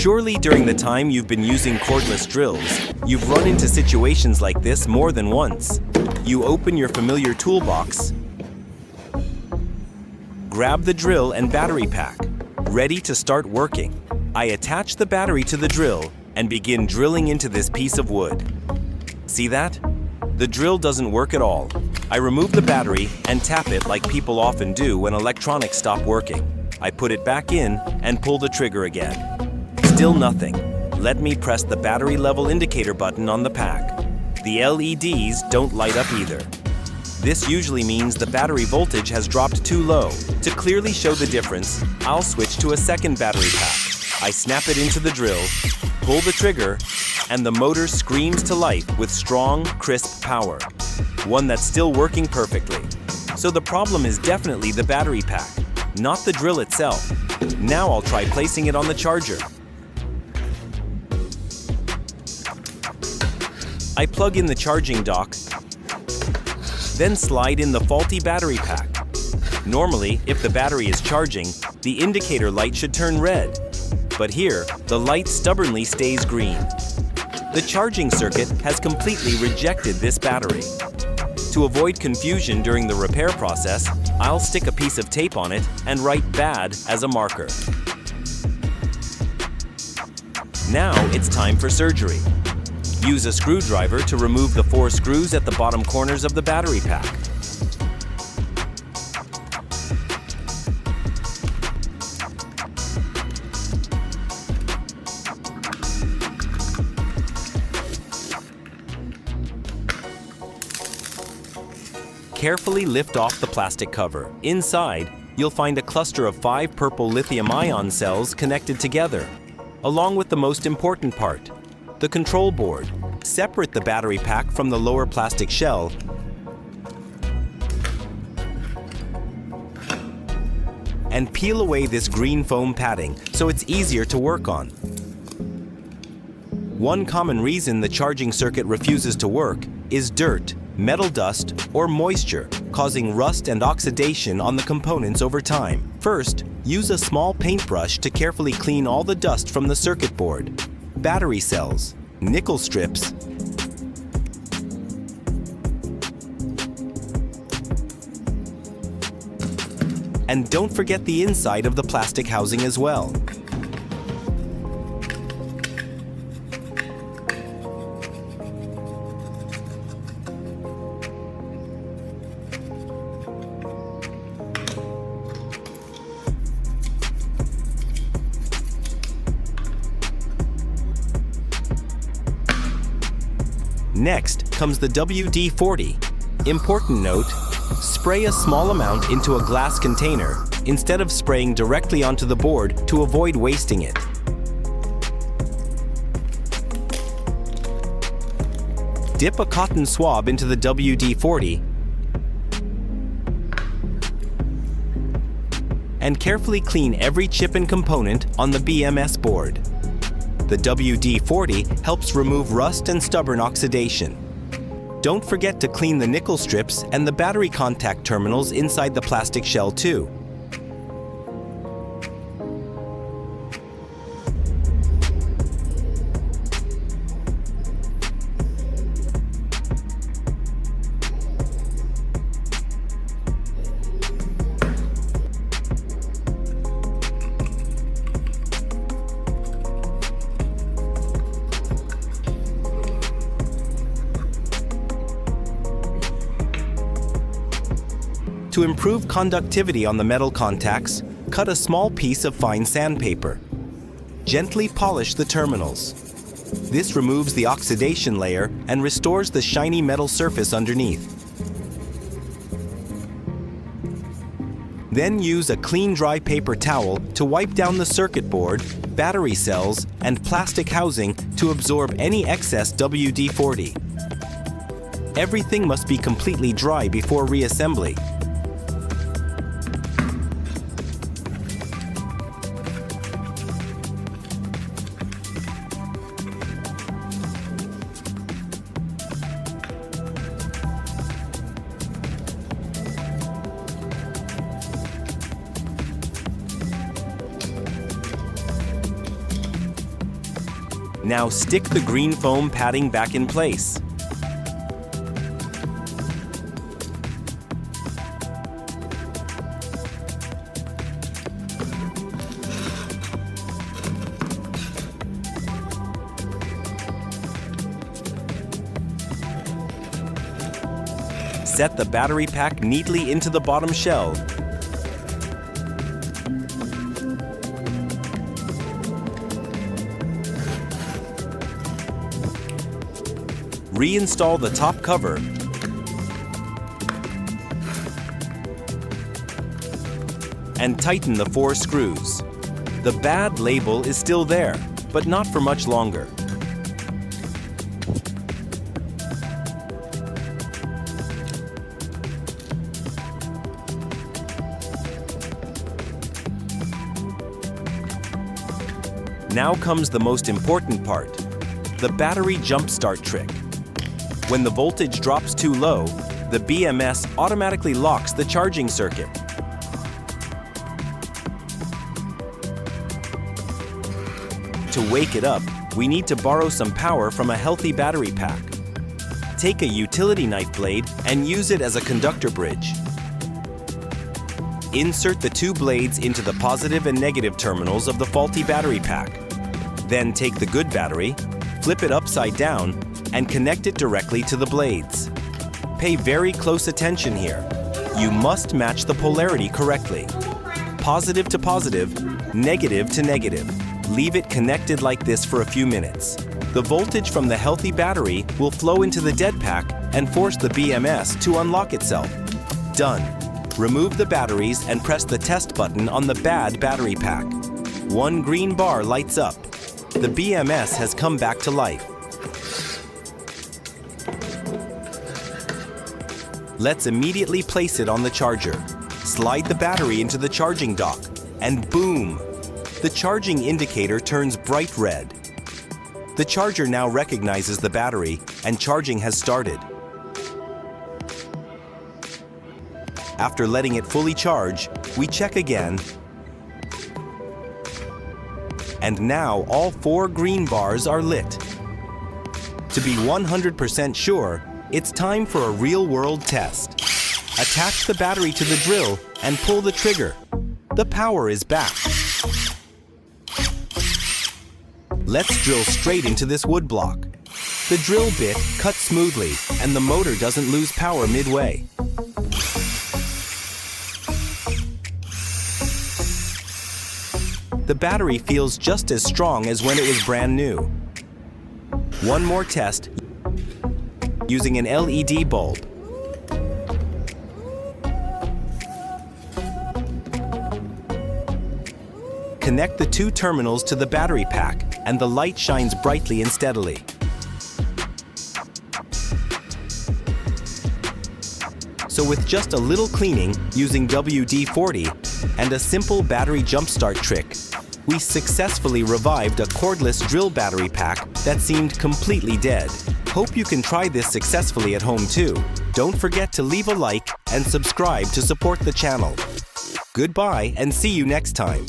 Surely during the time you've been using cordless drills, you've run into situations like this more than once. You open your familiar toolbox, grab the drill and battery pack, ready to start working. I attach the battery to the drill and begin drilling into this piece of wood. See that? The drill doesn't work at all. I remove the battery and tap it like people often do when electronics stop working. I put it back in and pull the trigger again. Still nothing. Let me press the battery level indicator button on the pack. The LEDs don't light up either. This usually means the battery voltage has dropped too low. To clearly show the difference, I'll switch to a second battery pack. I snap it into the drill, pull the trigger, and the motor screams to life with strong, crisp power. One that's still working perfectly. So the problem is definitely the battery pack, not the drill itself. Now I'll try placing it on the charger. I plug in the charging dock, then slide in the faulty battery pack. Normally, if the battery is charging, the indicator light should turn red. But here, the light stubbornly stays green. The charging circuit has completely rejected this battery. To avoid confusion during the repair process, I'll stick a piece of tape on it and write "bad" as a marker. Now it's time for surgery. Use a screwdriver to remove the 4 screws at the bottom corners of the battery pack. Carefully lift off the plastic cover. Inside, you'll find a cluster of 5 purple lithium-ion cells connected together, along with the most important part, the control board. Separate the battery pack from the lower plastic shell and peel away this green foam padding so it's easier to work on. One common reason the charging circuit refuses to work is dirt, metal dust, or moisture, causing rust and oxidation on the components over time. First, use a small paintbrush to carefully clean all the dust from the circuit board, battery cells, nickel strips, and don't forget the inside of the plastic housing as well. Next comes the WD-40. Important note, spray a small amount into a glass container instead of spraying directly onto the board to avoid wasting it. Dip a cotton swab into the WD-40 and carefully clean every chip and component on the BMS board. The WD-40 helps remove rust and stubborn oxidation. Don't forget to clean the nickel strips and the battery contact terminals inside the plastic shell too. To improve conductivity on the metal contacts, cut a small piece of fine sandpaper. Gently polish the terminals. This removes the oxidation layer and restores the shiny metal surface underneath. Then use a clean dry paper towel to wipe down the circuit board, battery cells, and plastic housing to absorb any excess WD-40. Everything must be completely dry before reassembly. Now stick the green foam padding back in place. Set the battery pack neatly into the bottom shell. Reinstall the top cover. And tighten the 4 screws. The bad label is still there, but not for much longer. Now comes the most important part, the battery jump start trick. When the voltage drops too low, the BMS automatically locks the charging circuit. To wake it up, we need to borrow some power from a healthy battery pack. Take a utility knife blade and use it as a conductor bridge. Insert the 2 blades into the positive and negative terminals of the faulty battery pack. Then take the good battery, flip it upside down, and connect it directly to the blades. Pay very close attention here. You must match the polarity correctly. Positive to positive, negative to negative. Leave it connected like this for a few minutes. The voltage from the healthy battery will flow into the dead pack and force the BMS to unlock itself. Done. Remove the batteries and press the test button on the bad battery pack. 1 green bar lights up. The BMS has come back to life. Let's immediately place it on the charger. Slide the battery into the charging dock, and boom! The charging indicator turns bright red. The charger now recognizes the battery, and charging has started. After letting it fully charge, we check again. And now all 4 green bars are lit. To be 100% sure, it's time for a real-world test. Attach the battery to the drill and pull the trigger. The power is back. Let's drill straight into this wood block. The drill bit cuts smoothly and the motor doesn't lose power midway. The battery feels just as strong as when it was brand new. One more test using an LED bulb. Connect the 2 terminals to the battery pack and the light shines brightly and steadily. So with just a little cleaning using WD-40 and a simple battery jumpstart trick, we successfully revived a cordless drill battery pack that seemed completely dead. Hope you can try this successfully at home too. Don't forget to leave a like and subscribe to support the channel. Goodbye and see you next time.